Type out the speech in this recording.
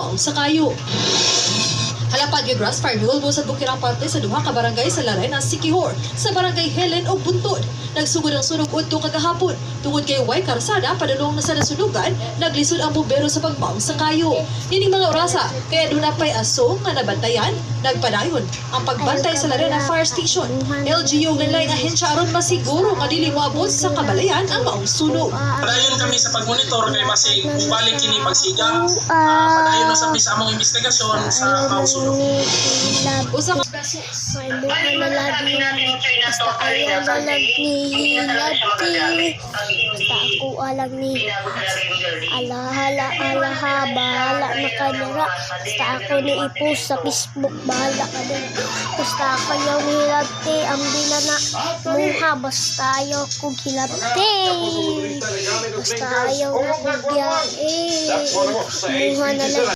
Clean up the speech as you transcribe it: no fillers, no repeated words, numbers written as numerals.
maong sa kayo. Halapag yung grass fire hulbo sa bukirang parte sa duha ka barangay sa Laray na Siquijor sa barangay Helen o Buntod. Nagsugod ang sunog udto kagahapon. Tungod kay way karsada padulong na sa nasunugan, naglisod ang bumbero sa pagbaong sa kayo. Nining mga orasa kaya doon pay asong nga nabantayan, nagpadayon ang pagbantay sa Laray na Fire Station. LGU nganlay nga ahensya aron masiguro nga dili moabot sa kabalayan ang maong sunog. Padayon kami sa pagmonitor kay basi ubalik kini pagsigang. Padayon na sa among investigasyon sa maong sunog. Usa ka May buka na lagi basta ayaw na lang ni Hilati. Basta ako alam ni alahala bahala na kanira. Basta ako ni ipost sa Facebook bahala ka din. Basta ako yung Hilati ang binana muha. Basta ayaw kong Hilati. Basta ayaw na kong biyahe muha na lang.